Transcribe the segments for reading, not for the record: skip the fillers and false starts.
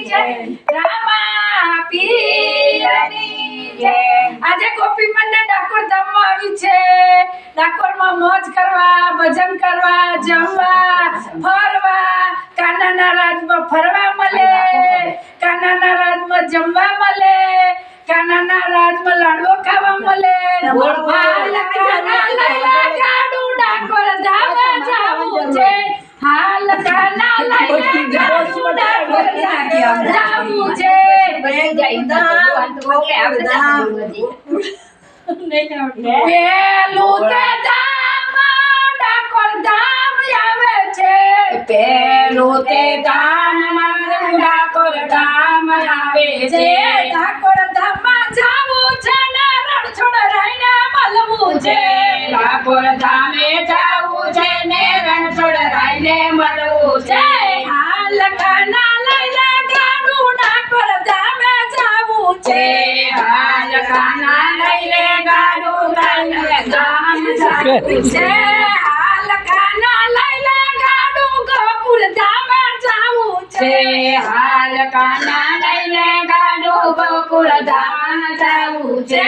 જય રામા પીરની જય। આજે ગોપી મંડળ ડાકોર ધામમાં આવી છે। ડાકોરમાં મોજ કરવા, ભજન કરવા, જમવા, ફરવા, કાનાના રાજમાં ફરવા મળે, કાનાના રાજમાં જમવા મળે, કાનાના રાજમાં લાડવો ખાવા મળે। કાના લઈલા ગાડું ડાકોર ધામ જાવું છે। હાલ કાના લઈલા ગાડું ડાકોર ધામ જાવું છે। પેલું તે ધામ ડાકોર ધામ આવે છે। પેલું તે ધામ ડાકોર ધામ આવે છે। ડાકોર ધામમાં જાવું છે ને રણછોડ રાયને મળવું છે। ડાકોર ધામે જાવું છે ને રણછોડ રાયને મળવું છે। હાલ કાના લઈલા ગાડું ડાકોર ધામે જાવું છે। હાલ કાના લઈને ગાડું ડાકોર ધામ જાવું છે। હાલ કાના લઈને ગાડું ગોકુળ ધામે જાવું છે। હાલ કાના લઈને ગાડું ગોકુળ ધામ જાવું છે।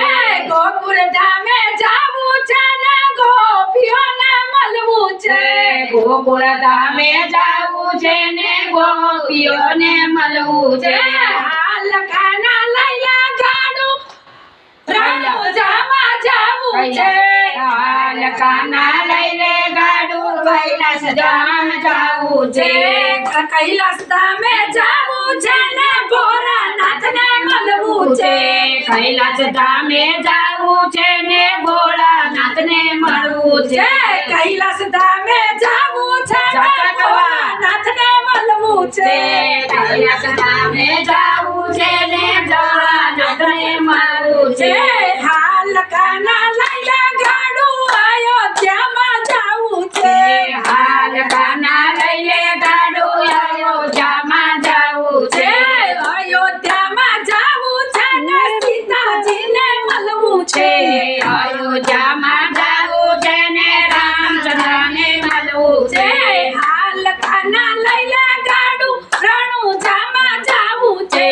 ગોકુળ ધામે જાવું છે ને ગોપીઓને મળવું છે। ગોકુળ ધામે જાવું છે ને ગોપીઓને મળવું છે। હાલ કાના લઈલા ગાડું રણુજામાં જાવું છે। હાલ કાના લઈને ગાડું કૈલાસ ધામ જાવું છે। કૈલાસ ધામે જાવું છે ને ભોળાનાથને મળવું છે। કૈલાસ ધામે જાવું છે ને ભોળાનાથને મળવું છે। કૈલાસ ધામે જાવું છે ને ભોળાનાથને મળવું છે। કૈલાસ ધામે જાવું છે ને ભોળાનાથને મળવું છે। હાલ કાના લઈલા ગાડું અયોધ્યામાં જાવું છે। હાલ કાના લઈને ગાડું અયોધ્યામાં જાવું છે। અયોધ્યામાં જાવું છે ને સીતાજીને મળવું છે। અયોધ્યામાં જાવું છે ને રામચંદ્રને મળવું છે। હાલ કાના લઈલા ગાડું રણુજામાં જાવું છે।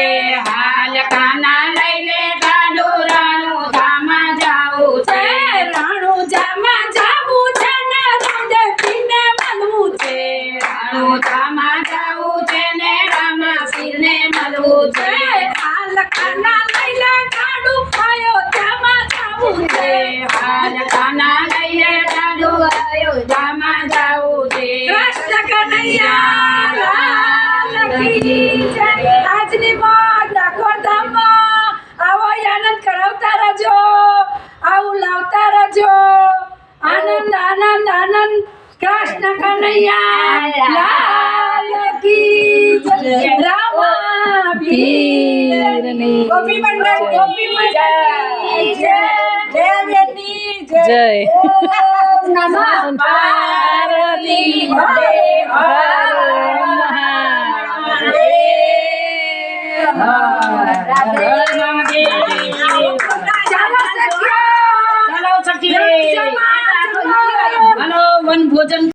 હાલ કાના લઈને ગાડું રણુજામાં જાવું છે। રણુજામાં જાવું છે ને રામદેવજીને મળવું છે। રણુજામાં જાવું છે ને રામાપીરને મળવું છે। હાલ કાના લઈલા ગાડું અયોધ્યામાં જાવું છે। હાલ કાના લઈને ગાડું અયોધ્યામાં જાવું છે। કૃષ્ણ કનૈયા લાલ કી જય। આજની મોજ ડાકોર ધામમાં આવો આનંદ કરાવતા રહેજો, આવું લાવતા રહેજો। આનંદ આનંદ આનંદ। કૃષ્ણ કનૈયા લાલ કી જય। રામા પીરની ગોપી મંડળ જય। દેવની જય। ઓમ નમઃ પાર્વતી દેવ હર મહાદેવ। રાધે ચાલો સખીઓ, ચાલો સખી, હાલો વન ભોજન।